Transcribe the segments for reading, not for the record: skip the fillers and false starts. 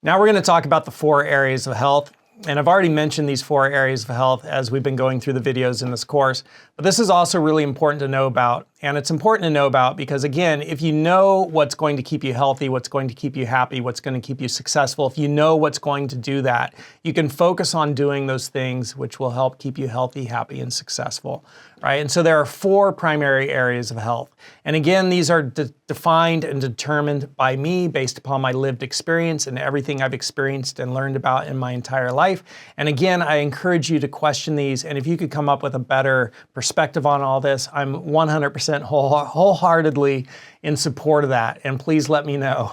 Now we're going to talk about the 4 areas of health. And I've already mentioned these 4 areas of health as we've been going through the videos in this course. But this is also really important to know about. And it's important to know about because, again, if you know what's going to keep you healthy, what's going to keep you happy, what's going to keep you successful, if you know what's going to do that, you can focus on doing those things which will help keep you healthy, happy, and successful, right? And so there are 4 primary areas of health. And again, these are defined and determined by me based upon my lived experience and everything I've experienced and learned about in my entire life. And again, I encourage you to question these. And if you could come up with a better perspective on all this, I'm 100% wholeheartedly in support of that. And please let me know.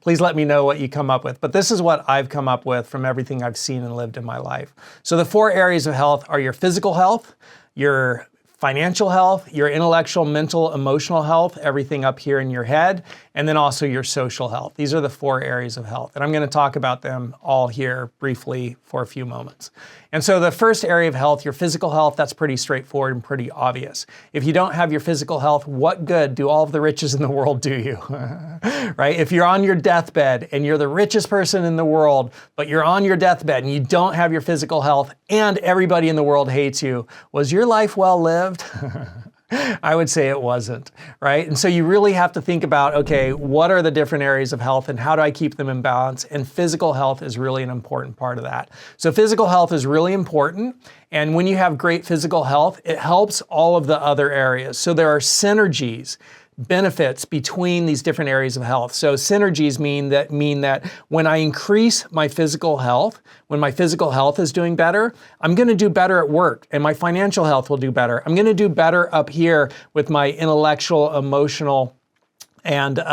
Please let me know what you come up with. But this is what I've come up with from everything I've seen and lived in my life. So the 4 areas of health are your physical health, your financial health, your intellectual, mental, emotional health, everything up here in your head, and then also your social health. These are the 4 areas of health. And I'm going to talk about them all here briefly for a few moments. And so the first area of health, your physical health, that's pretty straightforward and pretty obvious. If you don't have your physical health, what good do all of the riches in the world do you? Right? If you're on your deathbed and you're the richest person in the world, but you're on your deathbed and you don't have your physical health and everybody in the world hates you, was your life well lived? I would say it wasn't, right? And so you really have to think about, okay, what are the different areas of health and how do I keep them in balance? And physical health is really an important part of that. So physical health is really important. And when you have great physical health, it helps all of the other areas. So there are synergies, benefits between these different areas of health. So synergies mean that when I increase my physical health, when my physical health is doing better, I'm going to do better at work and my financial health will do better. I'm going to do better up here with my intellectual, emotional, mental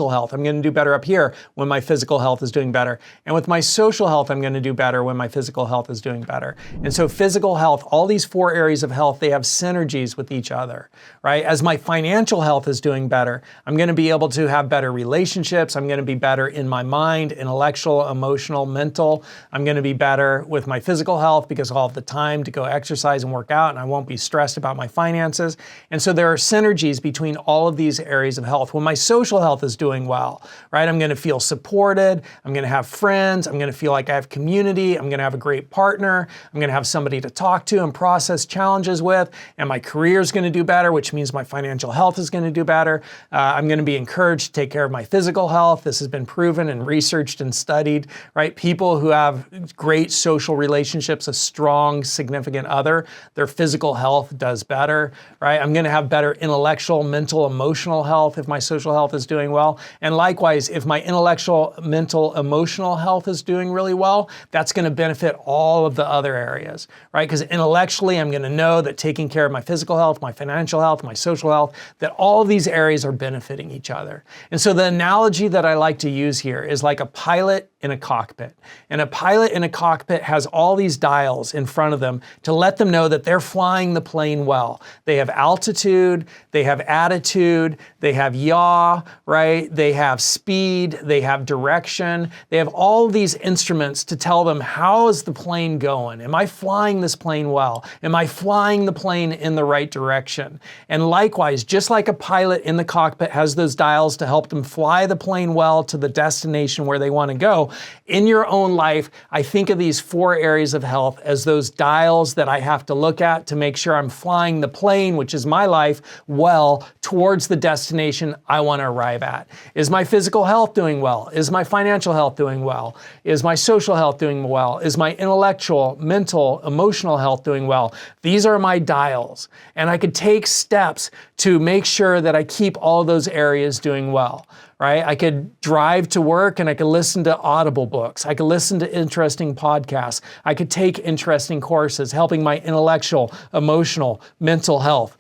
health. I'm going to do better up here when my physical health is doing better. And with my social health, I'm going to do better when my physical health is doing better. And so physical health, all these 4 areas of health, they have synergies with each other, right? As my financial health is doing better, I'm going to be able to have better relationships. I'm going to be better in my mind, intellectual, emotional, mental. I'm going to be better with my physical health because I'll have the time to go exercise and work out and I won't be stressed about my finances. And so there are synergies between all of these areas of health. When my social health is doing well, right, I'm going to feel supported, I'm going to have friends, I'm going to feel like I have community, I'm going to have a great partner, I'm going to have somebody to talk to and process challenges with, and my career is going to do better, which means my financial health is going to do better. I'm going to be encouraged to take care of my physical health. This has been proven and researched and studied, right? People who have great social relationships, a strong, significant other, their physical health does better, right? I'm going to have better intellectual, mental, emotional health if my social health is doing well. And likewise, if my intellectual, mental, emotional health is doing really well, that's going to benefit all of the other areas, right? Because intellectually, I'm going to know that taking care of my physical health, my financial health, my social health, that all of these areas are benefiting each other. And so the analogy that I like to use here is like a pilot in a cockpit. And a pilot in a cockpit has all these dials in front of them to let them know that they're flying the plane well. They have altitude, they have attitude, they have yaw, right? They have speed, they have direction. They have all these instruments to tell them, how is the plane going? Am I flying this plane well? Am I flying the plane in the right direction? And likewise, just like a pilot in the cockpit has those dials to help them fly the plane well to the destination where they want to go, in your own life, I think of these 4 areas of health as those dials that I have to look at to make sure I'm flying the plane, which is my life, well towards the destination I want to arrive at. Is my physical health doing well? Is my financial health doing well? Is my social health doing well? Is my intellectual, mental, emotional health doing well? These are my dials. And I could take steps to make sure that I keep all those areas doing well. Right? I could drive to work and I could listen to Audible books. I could listen to interesting podcasts. I could take interesting courses helping my intellectual, emotional, mental health.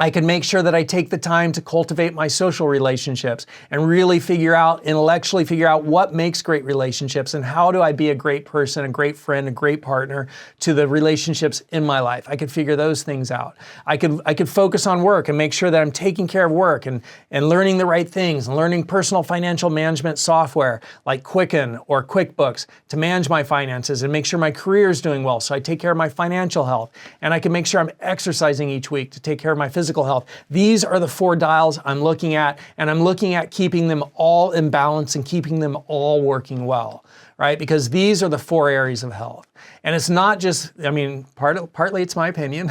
I can make sure that I take the time to cultivate my social relationships and really intellectually figure out what makes great relationships and how do I be a great person, a great friend, a great partner to the relationships in my life. I could figure those things out. I could focus on work and make sure that I'm taking care of work and learning the right things and learning personal financial management software like Quicken or QuickBooks to manage my finances and make sure my career is doing well so I take care of my financial health. And I can make sure I'm exercising each week to take care of my physical physical health. These are the 4 dials I'm looking at, and I'm looking at keeping them all in balance and keeping them all working well, right? Because these are the 4 areas of health. And it's not just, I mean, partly it's my opinion.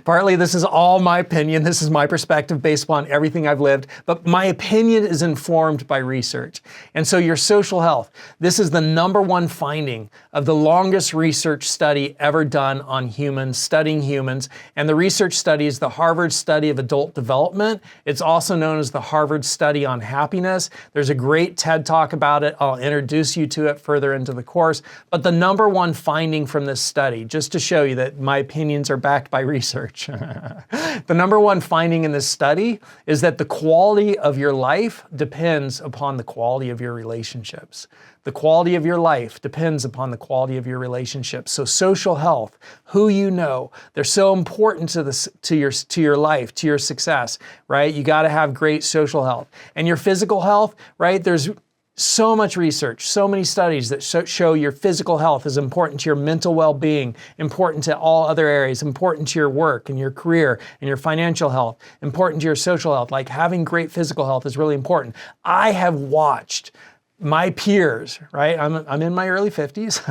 Partly this is all my opinion. This is my perspective based upon everything I've lived. But my opinion is informed by research. And so your social health, this is the #1 finding of the longest research study ever done on humans, studying humans. And the research study is the Harvard Study of Adult Development. It's also known as the Harvard Study on Happiness. There's a great TED Talk about it. I'll introduce you to it further into the course. But the #1 finding from this study, just to show you that my opinions are backed by research. The #1 finding in this study is that the quality of your life depends upon the quality of your relationships. The quality of your life depends upon the quality of your relationships. So social health, who you know, they're so important to your life, to your success, right? You got to have great social health. And your physical health, right? There's so much research, so many studies that show your physical health is important to your mental well-being, important to all other areas, important to your work and your career and your financial health, important to your social health. Like having great physical health is really important. I have watched my peers, right? I'm in my early 50s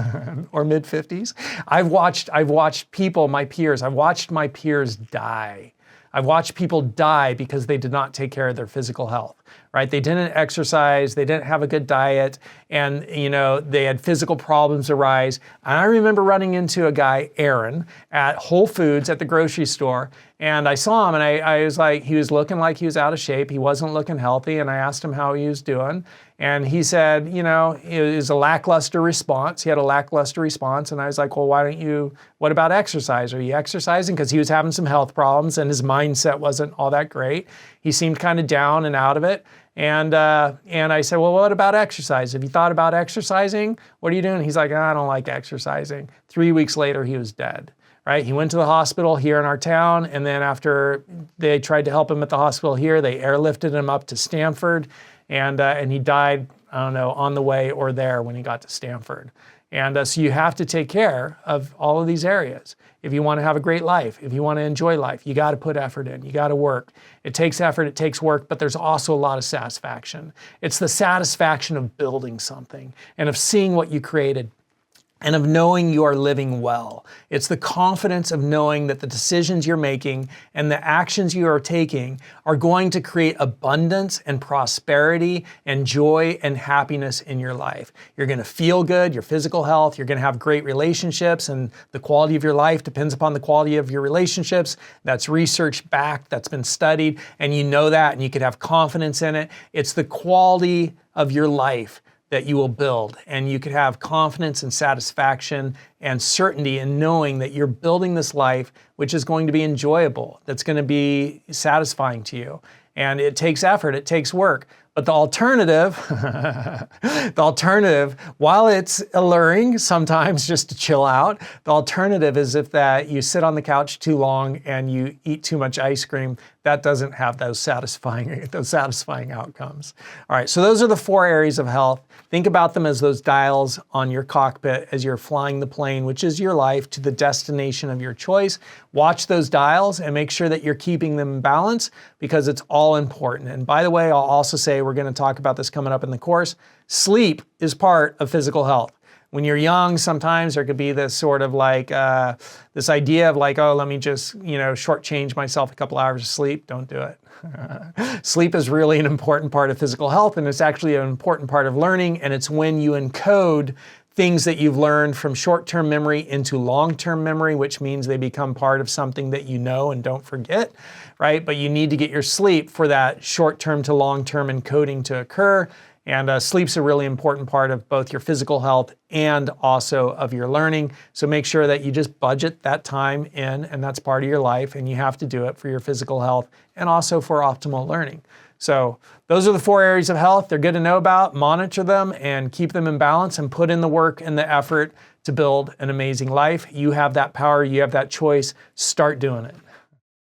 or mid 50s. I've watched people, my peers, I've watched my peers die. I've watched people die because they did not take care of their physical health, right? They didn't exercise, they didn't have a good diet, and they had physical problems arise. And I remember running into a guy, Aaron, at Whole Foods at the grocery store, and I saw him and I was like, he was looking like he was out of shape. He wasn't looking healthy, and I asked him how he was doing. And he said, it was a lackluster response. He had a lackluster response. And I was like, well, what about exercise? Are you exercising? Because he was having some health problems and his mindset wasn't all that great. He seemed kind of down and out of it. And I said, well, what about exercise? Have you thought about exercising? What are you doing? He's like, I don't like exercising. 3 weeks later, he was dead. Right? He went to the hospital here in our town, and then after they tried to help him at the hospital here, they airlifted him up to Stanford, and he died, I don't know, on the way or there when he got to Stanford. And so you have to take care of all of these areas. If you want to have a great life, if you want to enjoy life, you got to put effort in, you got to work. It takes effort, it takes work, but there's also a lot of satisfaction. It's the satisfaction of building something and of seeing what you created, and of knowing you are living well. It's the confidence of knowing that the decisions you're making and the actions you are taking are going to create abundance and prosperity and joy and happiness in your life. You're gonna feel good, your physical health, you're gonna have great relationships, and the quality of your life depends upon the quality of your relationships. That's research backed, that's been studied, and you know that, and you could have confidence in it. It's the quality of your life that you will build, and you could have confidence and satisfaction and certainty in knowing that you're building this life which is going to be enjoyable, that's going to be satisfying to you. And it takes effort, it takes work. But the alternative, while it's alluring sometimes just to chill out, the alternative is if that you sit on the couch too long and you eat too much ice cream. That doesn't have those satisfying outcomes. All right, so those are the 4 areas of health. Think about them as those dials on your cockpit as you're flying the plane, which is your life, to the destination of your choice. Watch those dials and make sure that you're keeping them in balance, because it's all important. And by the way, I'll also say, we're going to talk about this coming up in the course, sleep is part of physical health. When you're young, sometimes there could be this sort of like, this idea of like, oh, let me just, shortchange myself a couple hours of sleep. Don't do it. Sleep is really an important part of physical health, and it's actually an important part of learning, and it's when you encode things that you've learned from short-term memory into long-term memory, which means they become part of something that you know and don't forget, right? But you need to get your sleep for that short-term to long-term encoding to occur. And sleep's a really important part of both your physical health and also of your learning. So make sure that you just budget that time in, and that's part of your life, and you have to do it for your physical health and also for optimal learning. So those are the 4 areas of health. They're good to know about. Monitor them and keep them in balance, and put in the work and the effort to build an amazing life. You have that power, you have that choice. Start doing it.